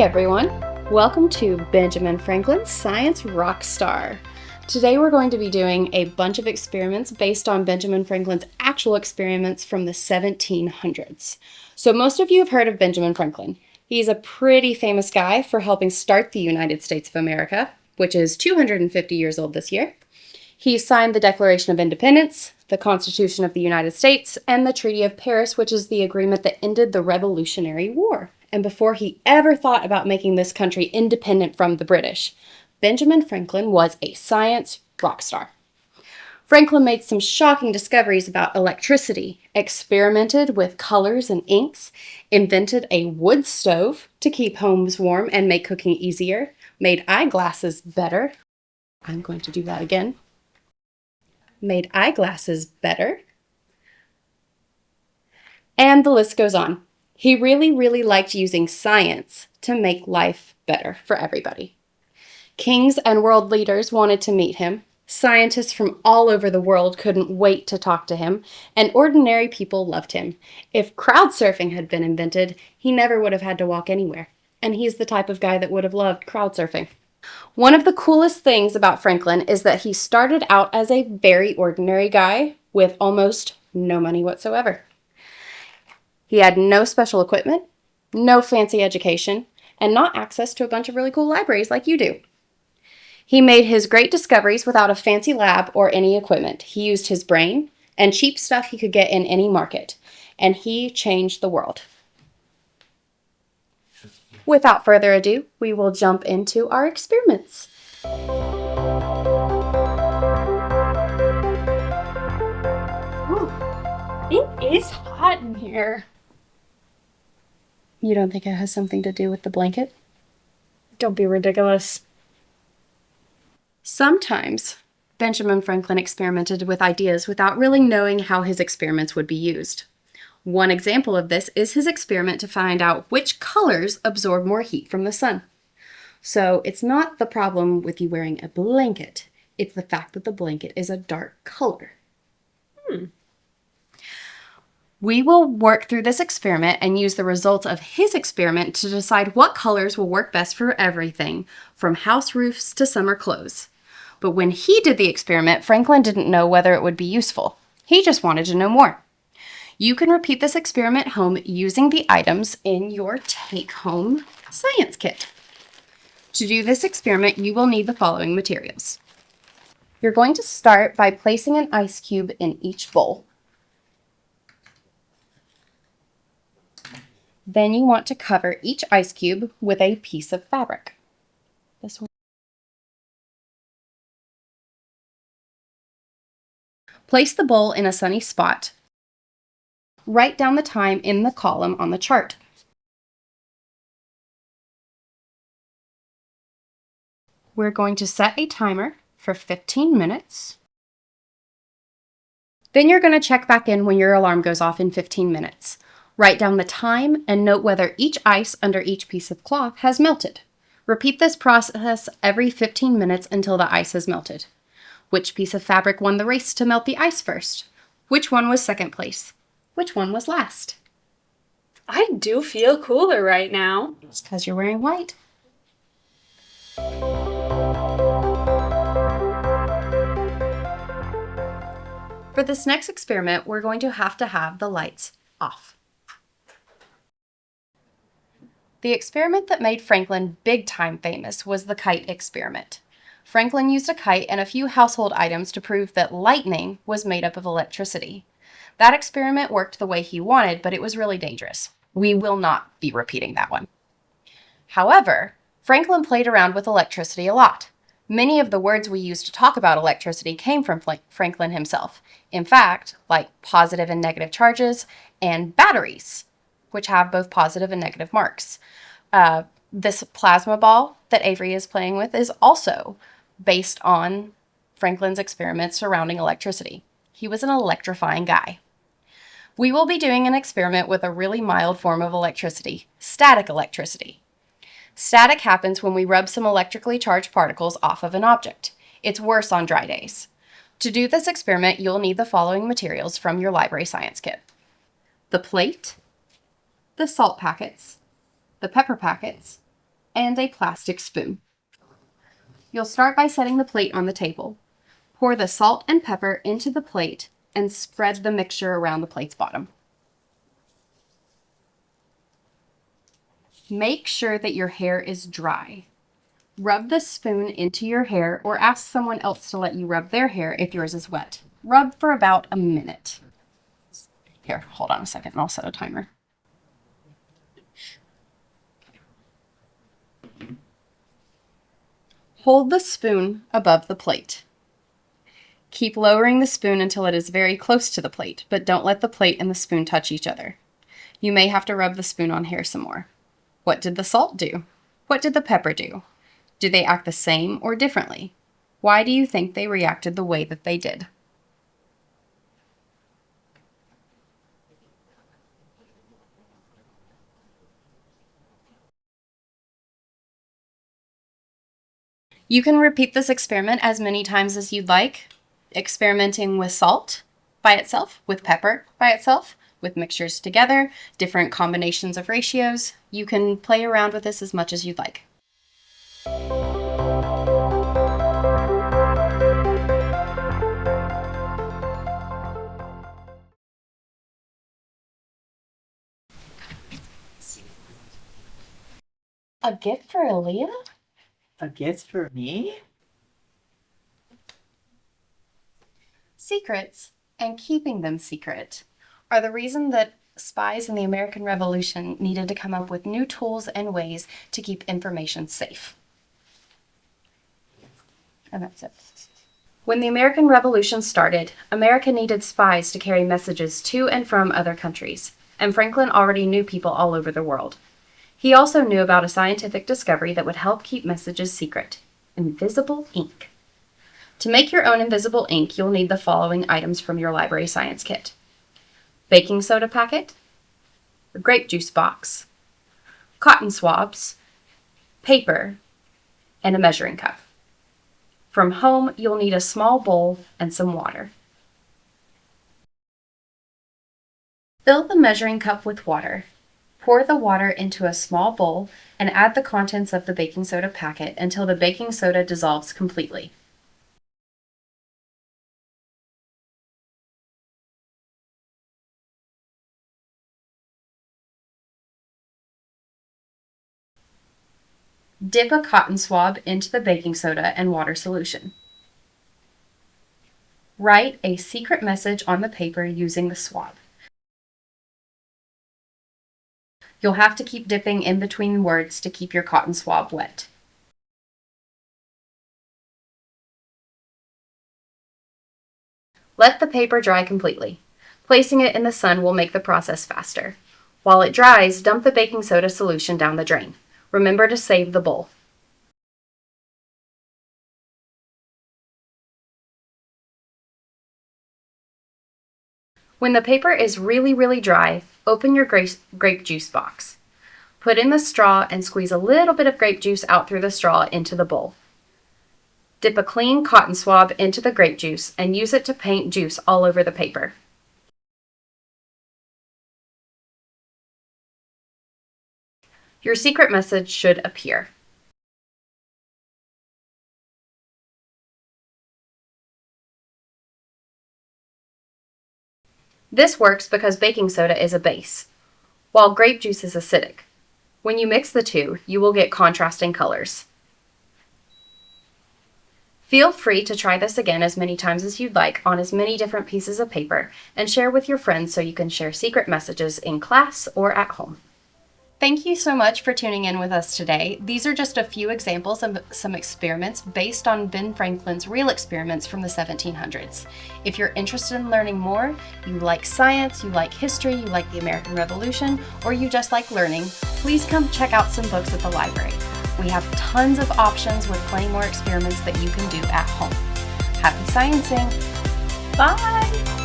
everyone! Welcome to Benjamin Franklin's Science Rockstar. Today we're going to be doing a bunch of experiments based on Benjamin Franklin's actual experiments from the 1700s. So most of you have heard of Benjamin Franklin. He's a pretty famous guy for helping start the United States of America, which is 250 years old this year. He signed the Declaration of Independence, the Constitution of the United States, and the Treaty of Paris, which is the agreement that ended the Revolutionary War. And before he ever thought about making this country independent from the British, Benjamin Franklin was a science rock star. Franklin made some shocking discoveries about electricity, experimented with colors and inks, invented a wood stove to keep homes warm and make cooking easier, made eyeglasses better. I'm going to do that again. Made eyeglasses better. And the list goes on. He really liked using science to make life better for everybody. Kings and world leaders wanted to meet him. Scientists from all over the world couldn't wait to talk to him, and ordinary people loved him. If crowd surfing had been invented, he never would have had to walk anywhere, and he's the type of guy that would have loved crowd surfing. One of the coolest things about Franklin is that he started out as a very ordinary guy with almost no money whatsoever. He had no special equipment, no fancy education, and not access to a bunch of really cool libraries like you do. He made his great discoveries without a fancy lab or any equipment. He used his brain and cheap stuff he could get in any market, and he changed the world. Without further ado, we will jump into our experiments. Ooh, it is hot in here. You don't think it has something to do with the blanket? Don't be ridiculous. Sometimes Benjamin Franklin experimented with ideas without really knowing how his experiments would be used. One example of this is his experiment to find out which colors absorb more heat from the sun. So it's not the problem with you wearing a blanket, it's the fact that the blanket is a dark color. We will work through this experiment and use the results of his experiment to decide what colors will work best for everything, from house roofs to summer clothes. But when he did the experiment, Franklin didn't know whether it would be useful. He just wanted to know more. You can repeat this experiment at home using the items in your take-home science kit. To do this experiment, you will need the following materials. You're going to start by placing an ice cube in each bowl. Then you want to cover each ice cube with a piece of fabric. This one. Place the bowl in a sunny spot. Write down the time in the column on the chart. We're going to set a timer for 15 minutes. Then you're going to check back in when your alarm goes off in 15 minutes. Write down the time and note whether each ice under each piece of cloth has melted. Repeat this process every 15 minutes until the ice has melted. Which piece of fabric won the race to melt the ice first? Which one was second place? Which one was last? I do feel cooler right now. It's because you're wearing white. For this next experiment, we're going to have the lights off. The experiment that made Franklin big-time famous was the kite experiment. Franklin used a kite and a few household items to prove that lightning was made up of electricity. That experiment worked the way he wanted, but it was really dangerous. We will not be repeating that one. However, Franklin played around with electricity a lot. Many of the words we use to talk about electricity came from Franklin himself. In fact, like positive and negative charges and batteries, which have both positive and negative marks. This plasma ball that Avery is playing with is also based on Franklin's experiments surrounding electricity. He was an electrifying guy. We will be doing an experiment with a really mild form of electricity, static electricity. Static happens when we rub some electrically charged particles off of an object. It's worse on dry days. To do this experiment, you'll need the following materials from your library science kit. The plate, the salt packets, the pepper packets, and a plastic spoon. You'll start by setting the plate on the table. Pour the salt and pepper into the plate and spread the mixture around the plate's bottom. Make sure that your hair is dry. Rub the spoon into your hair or ask someone else to let you rub their hair if yours is wet. Rub for about a minute. Here, hold on a second and I'll set a timer. Hold the spoon above the plate. Keep lowering the spoon until it is very close to the plate, but don't let the plate and the spoon touch each other. You may have to rub the spoon on hair some more. What did the salt do? What did the pepper do? Do they act the same or differently? Why do you think they reacted the way that they did? You can repeat this experiment as many times as you'd like, experimenting with salt by itself, with pepper by itself, with mixtures together, different combinations of ratios. You can play around with this as much as you'd like. A gift for Aaliyah? A gift for me? Secrets, and keeping them secret, are the reason that spies in the American Revolution needed to come up with new tools and ways to keep information safe. And that's it. When the American Revolution started, America needed spies to carry messages to and from other countries, and Franklin already knew people all over the world. He also knew about a scientific discovery that would help keep messages secret: invisible ink. To make your own invisible ink, you'll need the following items from your library science kit: baking soda packet, a grape juice box, cotton swabs, paper, and a measuring cup. From home, you'll need a small bowl and some water. Fill the measuring cup with water. Pour the water into a small bowl and add the contents of the baking soda packet until the baking soda dissolves completely. Dip a cotton swab into the baking soda and water solution. Write a secret message on the paper using the swab. You'll have to keep dipping in between words to keep your cotton swab wet. Let the paper dry completely. Placing it in the sun will make the process faster. While it dries, dump the baking soda solution down the drain. Remember to save the bowl. When the paper is really dry, open your grape juice box. Put in the straw and squeeze a little bit of grape juice out through the straw into the bowl. Dip a clean cotton swab into the grape juice and use it to paint juice all over the paper. Your secret message should appear. This works because baking soda is a base, while grape juice is acidic. When you mix the two, you will get contrasting colors. Feel free to try this again as many times as you'd like on as many different pieces of paper and share with your friends so you can share secret messages in class or at home. Thank you so much for tuning in with us today. These are just a few examples of some experiments based on Ben Franklin's real experiments from the 1700s. If you're interested in learning more, you like science, you like history, you like the American Revolution, or you just like learning, please come check out some books at the library. We have tons of options with plenty more experiments that you can do at home. Happy sciencing! Bye!